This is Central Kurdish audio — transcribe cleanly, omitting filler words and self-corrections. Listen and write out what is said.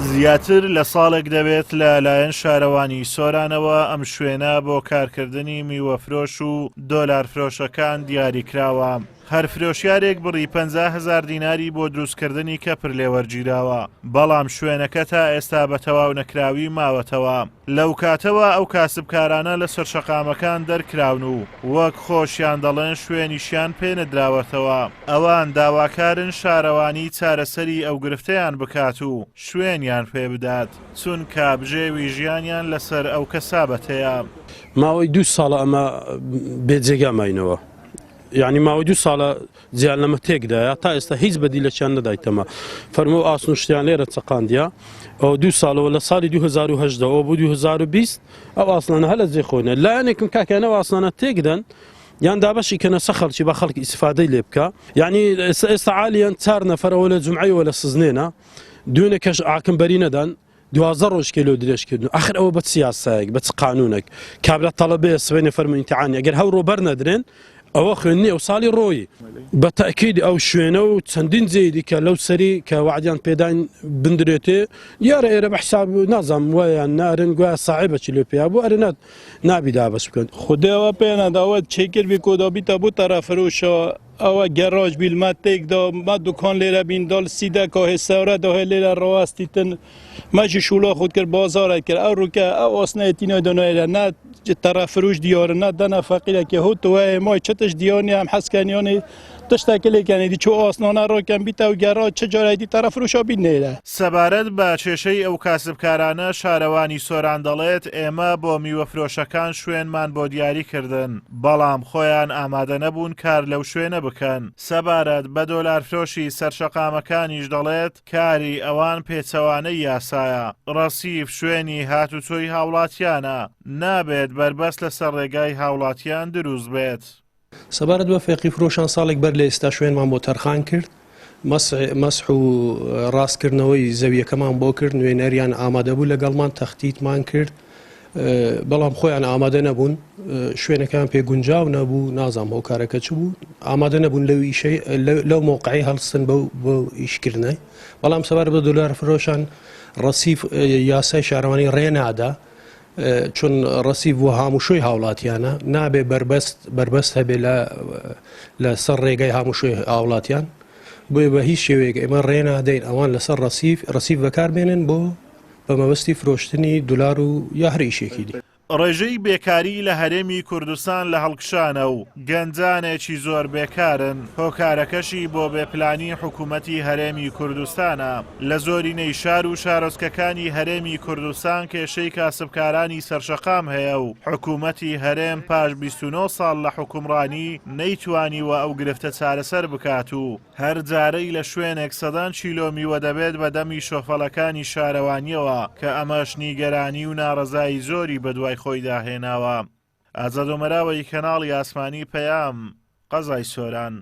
زیاتر لە ساڵێک دەبێت لەلایەن شارەوانی سۆرانەوە ئەم شوێنە بۆ کارکردنی میوەفرۆش و دۆلارفرۆشەکان دیاریکراوە. هەر فرۆشیارێک بڕی 50,000 دیناری بۆ دروستکردنی کەپر لێوەرگیراوە، بەڵام شوێنەکە تا ئێستا بە تەواو نەکراوی ماوەتەوە. لەو کاتەوە ئەو کاسبکارانە لە سەرشەقامەکان دەرکراون و وەک خۆشیان دەڵێن شوێنیشیان پێ نەدراوەتەوە. ئەوان داواکارن شارەوانی چارەسەری ئەو گرفتەیان بکات و شوێنیان پێ بدات، چونکە بژێوی ژیانیان لەسەر ئەو کەسابەتەیە. ماوەی 2 ساڵە ئەمە بێجێگاماینەوە، یعنی ماوەی 2 ساڵە جیان لەمە تێکدایە تا ئێستا هیچ بەدیلەکیان نەدایتەمە. فەرمە و ئاسن و شتیان لێرە چەقاندیە ئەو 2 ساڵەوە لە ساڵی 2010 بۆ 2020 ئەو ئاسنانە هەلە جێخۆنە لایەنێکم کاکەنەوە ئاسنانە تێکدەن یان دابەشی کەنە سە خەڵکی بە خەڵکی ئیسفادەی لێ بکە. یعنی ئێستا عالیان 4 نەفەرەوە لە جومعەیەوە لە سزنێنە دوێنێکەش ئاکمبەری نەدان 12 ڕۆژ کێلۆ درێژکردن. ئاخر ئەوە بە سیاسایەک بە قانونێک کابرا تەڵەبەیە سوێنێ فەرموویتیعانی ئەگەر هەوڕۆ بەرنەدرێن ئەوە خوێنی ئەو ساڵی ڕۆی بە تەکید ئەو شوێنە و چەندین جێدی کە لەو سەری کە وعدیان پێداین بندرێتێ دیارە ئێرە بە حساب نازام وایان نارن گویا ساحبەکی لێ پێیا بۆ ئەرە نابی دابەش بکەن. خودەوە پێ نەداوت چێکردی کۆدابیتە بۆ تەرەفرۆشەوە ئەوە گەڕاژ بیلمە تێکدا ما دوکان لێرە بین دڵ سیدە کۆهێ سەورە داهێ لێرە ڕواستیتن مەژی شوڵە خود کرد بازارە کرد ئەو ڕووکە ئەو ئۆسنەتینە دۆنەیرە نە تەرەفروش دیارە نە دەنە فەقیرێکی هوتوە مای چتش دیانی ئەم حەسکانیانی تشتێکی لێکەنێدی چۆ ئاسنانە ڕۆکەم بیتە و گەڕا چ جارایدی تەرەفروشە بینێرە. سەبارەت بە کێشەی ئەو کاسبکارانە شارەوانی سۆران دەڵێت ئێمە بۆ میوەفرۆشەکان شوێنمان بۆ دیاریکردن، بەڵام خۆیان ئامادە نەبوون کار لەو شوێنە بکەن. سەبارەت بە دۆلارفرۆشی سەرشەقامەکانیش دەڵێت کاری ئەوان پێچەوانەی یاسایە. ڕەسیف شوێنی هاتوچۆی هاوڵاتیانە، نابێت بربەست لەسەر ڕێگای هاوڵاتیان دروست بێت. سەبارەت بە فێقی فرۆشان ساڵێک بەر لە ئێستا شوێنمان بۆ تەرخان کرد، مەسح و ڕاستکردنەوەی زەویەکەمان بۆ کرد، نوێنەریان ئامادەبوو لەگەڵمان تەختیتمان کرد، بەڵام خۆیان ئامادە نەبوون، شوێنەکان پێ گونجاو نەبوو، نازام ئەو کارەکە چ بوو، ئامادە نەبوون لەو مۆقعی هەڵستن بۆ ئیشکردنە. بەڵام سەبارەت بە دۆلار فرۆشان ڕەسیف یاسای شارەوانی ڕێنادا، چون ڕەسیف بۆ هاموشۆی هاوڵاتیانە نابێ بربەست هەبێ لە سەر ڕێگای هاموشۆی هاوڵاتیان، بۆیە بە هیچ شێوەیەک ئێمە ڕێنادەین ئەوان لەسەر ڕەسیف بەکاربێنن بۆ بە مەبەستی فرۆشتنی دولار و یا هەر ئیشێکی دی. ڕێژەی بێکاری لە هەرێمی کوردستان لە هەڵکشانە و گەنجانێکی زۆر بێکارن. هۆکارەکەشی بۆ بێپلانی حکوومەتی هەرێمی کوردستانە. لە زۆرینەی شار و شارۆچکەکانی هەرێمی کوردستان کێشەی کاسبکارانی سەرشەقام هەیە و حکوومەتی هەرێم پاش 29 ساڵ لە حکومڕانی نەیتوانیوە ئەو گرفتە چارەسەر بکات و هەر جارەی لە شوێنێک سەدان کیلۆ میوە دەبێت بە دەمی شۆفەڵەکانی شارەوانیەوە کە ئەمەش نیگەرانی و ناڕەزایی زۆری بەدوای خۆی داهێناوە. ئازاد و مەراوەی کەناڵی ئاسمانی پەیام، قەزای سۆران.